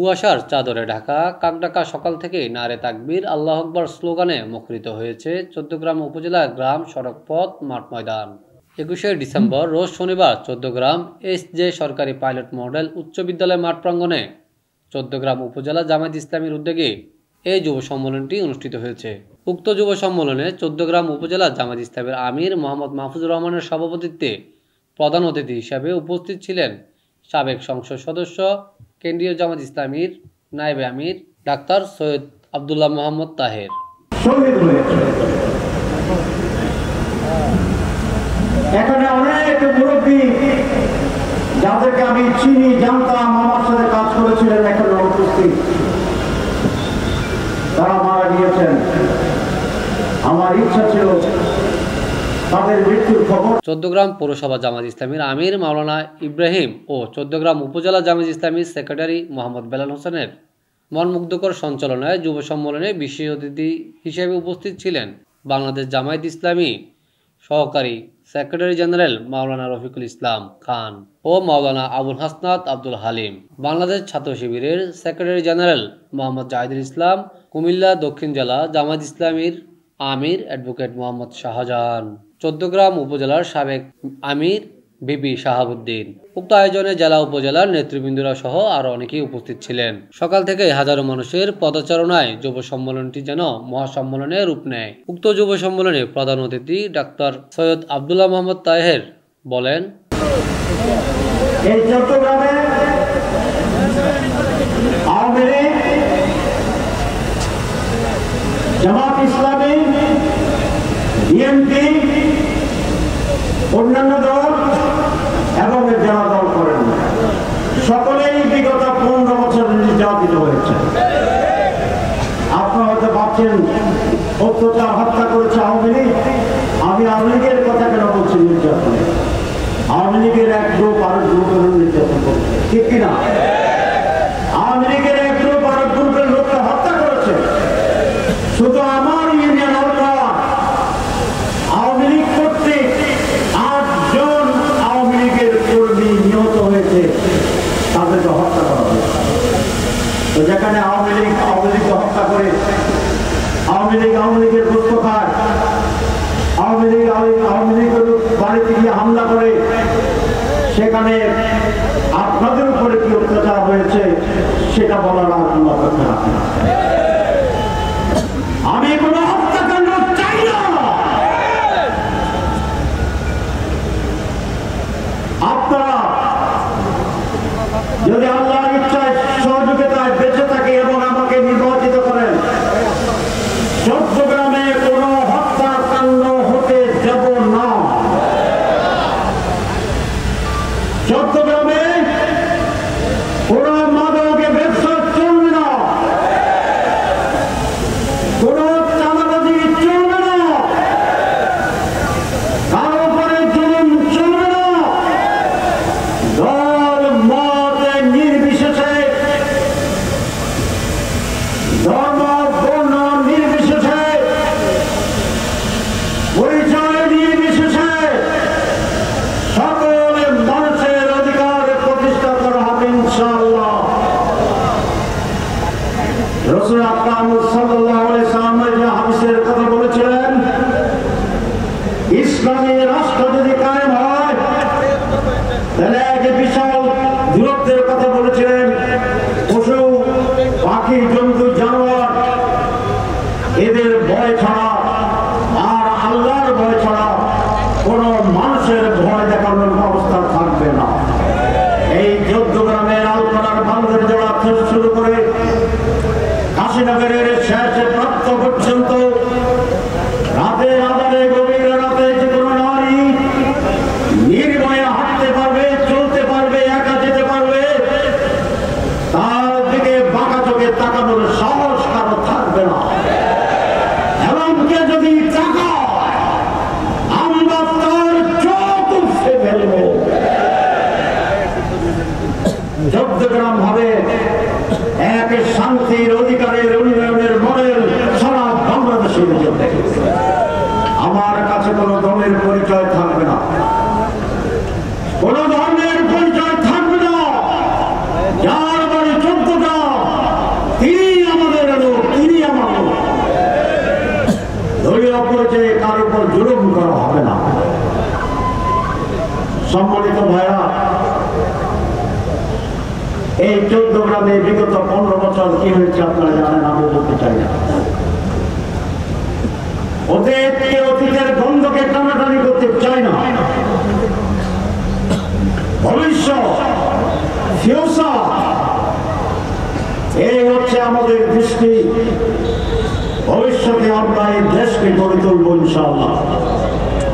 কুয়াশার চাদরে ঢাকা কাকডাকা সকাল থেকেই নারে তাকবীর আল্লাহু আকবার স্লোগানে মুখরিত হয়েছে চৌদ্দগ্রাম উপজেলার গ্রাম, সড়কপথ, মাঠ ময়দান। 21শে ডিসেম্বর রোজ শনিবার চৌদ্দগ্রাম এস.জে সরকারি পাইলট মডেল উচ্চ বিদ্যালয় মাঠ প্রাঙ্গণে চৌদ্দগ্রাম উপজেলা জামায়াত ইসলামীর উদ্যোগে এই যুব সম্মেলনটি অনুষ্ঠিত হয়েছে। উক্ত যুব সম্মেলনে চৌদ্দগ্রাম উপজেলা জামায়াত ইসলামীর আমির মোহাম্মদ মাহফুজুর রহমানের সভাপতিত্বে প্রধান অতিথি হিসাবে উপস্থিত ছিলেন সাবেক সংসদ সদস্য, কেন্দ্রীয় জামায়াত ইসলামীর নায়েবে আমির ডাক্তার সৈয়দ আব্দুল্লাহ মোহাম্মদ তাহের। এখানে অনেক মুরব্বী যাদেরকে আমি চিনি, জানতাম, আমার সাথে কাজ করেছিলেন, এখানে উপস্থিত, তারা মারা গিয়েছেন। আমার ইচ্ছা ছিল তাদের মৃত্যুর খবর। চৌদ্দগ্রাম পৌরসভা জামায়াত ইসলামীর আমির মাওলানা ইব্রাহিম ও চৌদ্দগ্রাম উপজেলা জামায়াত ইসলামীর সেক্রেটারি মোহাম্মদ বেলাল হোসেনের মনমুগ্ধকর সঞ্চালনায় যুব সম্মেলনে বিশেষ অতিথি হিসেবে উপস্থিত ছিলেন বাংলাদেশ জামায়াত ইসলামী সহকারী সেক্রেটারি জেনারেল মাওলানা রফিকুল ইসলাম খান ও মাওলানা আবুল হাসনাত আব্দুল হালিম, বাংলাদেশ ছাত্র শিবিরের সেক্রেটারি জেনারেল মোহাম্মদ জাহিদুল ইসলাম, কুমিল্লা দক্ষিণ জেলা জামায়াত ইসলামীর আমির অ্যাডভোকেট মোহাম্মদ শাহজাহান, চৌদ্দগ্রাম উপজেলার সাবেক আমির বিপি শাহাবুদ্দিন। উক্ত আয়োজনে জেলা উপজেলার নেতৃবৃন্দরা সহ আরো অনেকেই উপস্থিত ছিলেন। সকাল থেকে হাজারো মানুষের পদচারণায় যুব সম্মেলনটি যেন মহাসম্মেলনে রূপ নেয়। উক্ত যুব সম্মেলনে প্রধান অতিথি ডাক্তার সৈয়দ আব্দুল্লাহ মোহাম্মদ তাহের বলেন, এই চট্টগ্রামে আওয়ামী লীগ, জামায়াত ইসলামী, বিএনপি, অন্যান্য দল এবং যারা দল করেন সকলেই বিগত 15 বছর নির্যাতিত হয়েছে। আপনারা হয়তো ভাবছেন অত্যাচার, হত্যা করেছে আওয়ামী লীগ। আমি আওয়ামী লীগের কথা কেন বলছি নির্যাতন? আওয়ামী লীগের এক গ্রুপ আরেক গ্রুপের নির্যাতন করছে, ঠিক কিনা? আওয়ামী লীগের এক গ্রুপ আরেক গ্রুপের লোককে হত্যা করেছে। শুধু আমার ইউনিয়ন আওয়ামী লীগ কর্তৃক 8 জন আওয়ামী লীগের কর্মী নিহত হয়েছে, তাদেরকে হত্যা করা হয়েছে। তো যেখানে আওয়ামী লীগকে হত্যা করে, আওয়ামী লীগের গোস্ত খায়, আওয়ামী লীগের বাড়িতে গিয়ে হামলা করে, সেখানে আপনাদের উপরে কি অত্যাচার হয়েছে সেটা বলার আর আল্লাহ করতে রাখে না। আমি কোনো হত্যাকাণ্ড চাই না। আপনারা যদি আল্লাহর ইচ্ছায় সহযোগিতায় বেঁচে থাকে এবং আমাকে নির্বাচিত করেন, চট্টগ্রামে কোনো হত্যাকাণ্ড হতে দেব না। চট্টগ্রামে কোনো মাদকে ব্যবসা চলবে না, কোনো চাঁদাবাজি চলবে না, কারো উপরে জুলুম চলবে না। দল মত নির্বিশেষে সম্মানিত ভাইরা, এই 14 গ্রামে বিগত 15 বছর কি হয়েছে আপনারা জানেন, আমি বলতে চাই না। অতীতের গন্ধকে টানাটানি করতে চাই না। ভবিষ্যৎ, ফিউচার, এই হচ্ছে আমাদের দৃষ্টি। ভবিষ্যতে আমরা এই দেশকে গড়ে তুলব ইনশাআল্লাহ।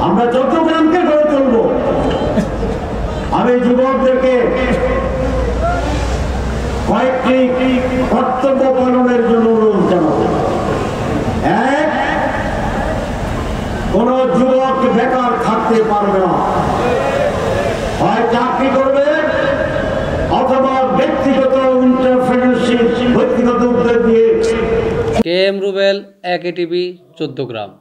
আমরা চট্টগ্রামকে গড়ে তুলব। আমি যুবকদেরকে কয়েকটি কর্তব্য পালনের জন্য অনুরোধ জানাবো। এক, কোন যুবক বেকার থাকতে পারবে না, হয় চাকরি করবে অথবা ব্যক্তিগত এন্টারপ্রেনারশিপ, ব্যক্তিগত উদ্যোগ দিয়ে। কে এম রুবেল, একে টিভি, চৌদ্দগ্রাম।